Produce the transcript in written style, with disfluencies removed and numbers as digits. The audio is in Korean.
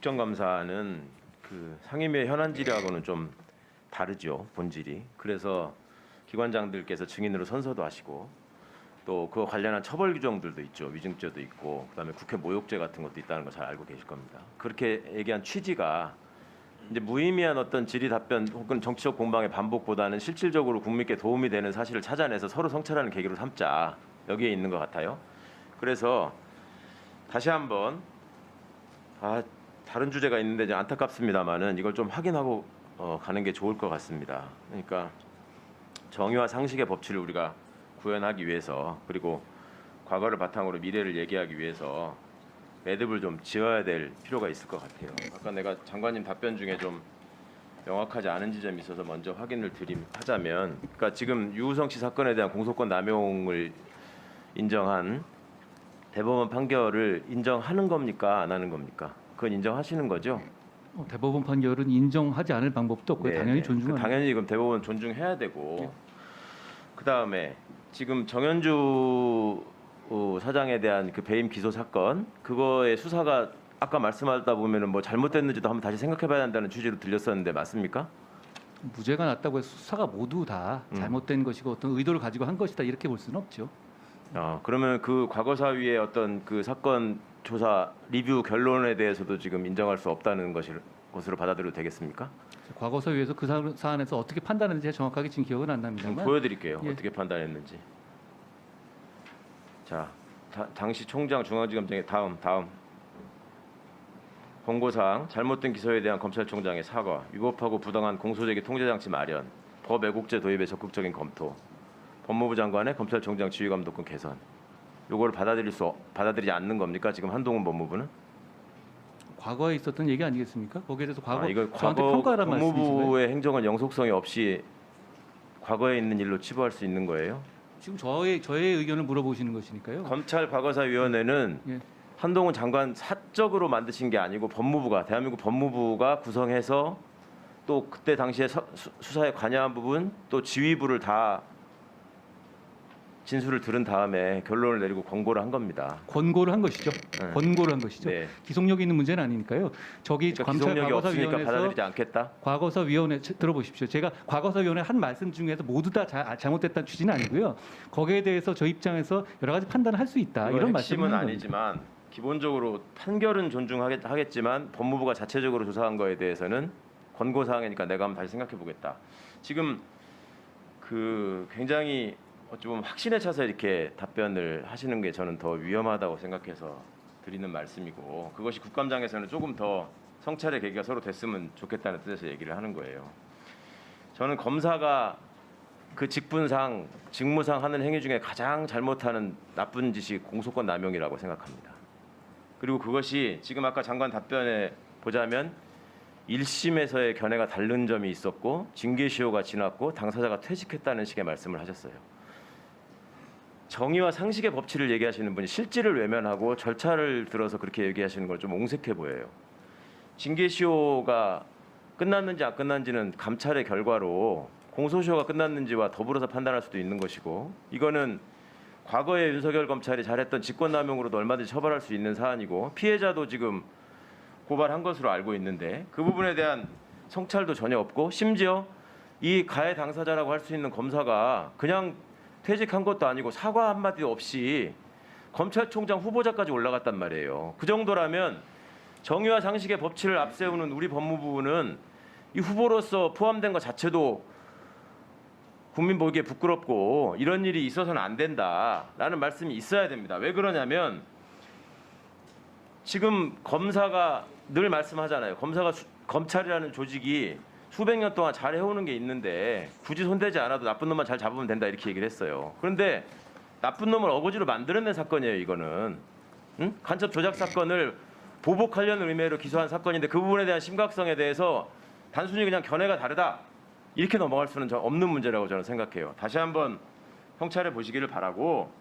국정감사는 그 상임위의 현안질의하고는 좀 다르죠, 본질이. 그래서 기관장들께서 증인으로 선서도 하시고 또 그와 관련한 처벌 규정들도 있죠. 위증죄도 있고 그다음에 국회 모욕죄 같은 것도 있다는 거 잘 알고 계실 겁니다. 그렇게 얘기한 취지가 이제 무의미한 어떤 질의 답변 혹은 정치적 공방의 반복보다는 실질적으로 국민께 도움이 되는 사실을 찾아내서 서로 성찰하는 계기로 삼자, 여기에 있는 것 같아요. 그래서 다시 한번 다른 주제가 있는데 이제 안타깝습니다만은 이걸 좀 확인하고 가는 게 좋을 것 같습니다. 그러니까 정의와 상식의 법치를 우리가 구현하기 위해서, 그리고 과거를 바탕으로 미래를 얘기하기 위해서 매듭을 좀 지어야 될 필요가 있을 것 같아요. 아까 내가 장관님 답변 중에 좀 명확하지 않은 지점이 있어서 먼저 확인을 하자면, 그러니까 지금 유우성 씨 사건에 대한 공소권 남용을 인정한 대법원 판결을 인정하는 겁니까, 안 하는 겁니까? 그건 인정하시는 거죠? 대법원 판결은 인정하지 않을 방법도 없고요. 당연히 존중합니다. 당연히 그럼 대법원 존중해야 되고, 그 다음에 지금 정현주 사장에 대한 그 배임 기소 사건, 그거의 수사가 아까 말씀하다 보면은 뭐 잘못됐는지도 한번 다시 생각해봐야 한다는 취지로 들렸었는데 맞습니까? 무죄가 났다고 해서 수사가 모두 다 잘못된 것이고 어떤 의도를 가지고 한 것이다 이렇게 볼 수는 없죠. 그러면 그 과거사위의 어떤 그 사건 조사 리뷰 결론에 대해서도 지금 인정할 수 없다는 것으로 받아들여도 되겠습니까? 과거사위에서 그 사안에서 어떻게 판단했는지 정확하게 지금 기억은 안 납니다만 보여드릴게요. 어떻게 판단했는지. 자, 당시 총장 중앙지검장의 다음 권고사항 잘못된 기소에 대한 검찰총장의 사과, 위법하고 부당한 공소제기 통제장치 마련, 법 애국제 도입의 적극적인 검토, 법무부 장관의 검찰총장 지휘감독권 개선. 요거를 받아들이지 않는 겁니까? 지금 한동훈 법무부는? 과거에 있었던 얘기 아니겠습니까? 거기에 대해서 이거 저한테 과거 평가하란 말씀이신가요? 법무부의 행정은 영속성이 없이 과거에 있는 일로 치부할 수 있는 거예요? 지금 저의 의견을 물어보시는 것이니까요. 검찰 과거사위원회는 예. 한동훈 장관 사적으로 만드신 게 아니고 대한민국 법무부가 구성해서 또 그때 당시에 수사에 관여한 부분 또 지휘부를 다 진술을 들은 다음에 결론을 내리고 권고를 한 겁니다. 권고를 한 것이죠. 네. 권고를 한 것이죠. 네. 기속력이 있는 문제는 아니니까요. 저기 그러니까 검찰 기속력이 없으니까 과거사위원회에서 받아들이지 않겠다. 과거사위원회 들어보십시오. 제가 과거사위원회 한 말씀 중에서 모두 다 잘못됐다는 취지는 아니고요. 거기에 대해서 저 입장에서 여러 가지 판단을 할 수 있다. 이런 말씀은 핵심은 아니지만 기본적으로 판결은 존중하겠지만 법무부가 자체적으로 조사한 거에 대해서는 권고 사항이니까 내가 한번 다시 생각해 보겠다. 지금 그 굉장히 어찌 보면 확신에 차서 이렇게 답변을 하시는 게 저는 더 위험하다고 생각해서 드리는 말씀이고, 그것이 국감장에서는 조금 더 성찰의 계기가 서로 됐으면 좋겠다는 뜻에서 얘기를 하는 거예요. 저는 검사가 그 직분상, 직무상 하는 행위 중에 가장 잘못하는 나쁜 짓이 공소권 남용이라고 생각합니다. 그리고 그것이 지금 아까 장관 답변에 보자면 1심에서의 견해가 다른 점이 있었고 징계시효가 지났고 당사자가 퇴직했다는 식의 말씀을 하셨어요. 정의와 상식의 법치를 얘기하시는 분이 실질을 외면하고 절차를 들어서 그렇게 얘기하시는 걸 좀 옹색해 보여요. 징계시효가 끝났는지 안 끝났는지는 감찰의 결과로 공소시효가 끝났는지와 더불어서 판단할 수도 있는 것이고, 이거는 과거에 윤석열 검찰이 잘했던 직권남용으로도 얼마든지 처벌할 수 있는 사안이고 피해자도 지금 고발한 것으로 알고 있는데 그 부분에 대한 성찰도 전혀 없고, 심지어 이 가해 당사자라고 할 수 있는 검사가 그냥 퇴직한 것도 아니고 사과 한마디도 없이 검찰총장 후보자까지 올라갔단 말이에요. 그 정도라면 정의와 상식의 법치를 앞세우는 우리 법무부는 이 후보로서 포함된 것 자체도 국민 보기에 부끄럽고 이런 일이 있어서는 안 된다라는 말씀이 있어야 됩니다. 왜 그러냐면 지금 검사가 늘 말씀하잖아요. 검찰이라는 조직이 수백 년 동안 잘 해오는 게 있는데 굳이 손대지 않아도 나쁜 놈만 잘 잡으면 된다 이렇게 얘기를 했어요. 그런데 나쁜 놈을 어거지로 만들어낸 사건이에요. 이거는 간첩 조작 사건을 보복하려는 의미로 기소한 사건인데 그 부분에 대한 심각성에 대해서 단순히 그냥 견해가 다르다 이렇게 넘어갈 수는 없는 문제라고 저는 생각해요. 다시 한번 성찰해 보시기를 바라고,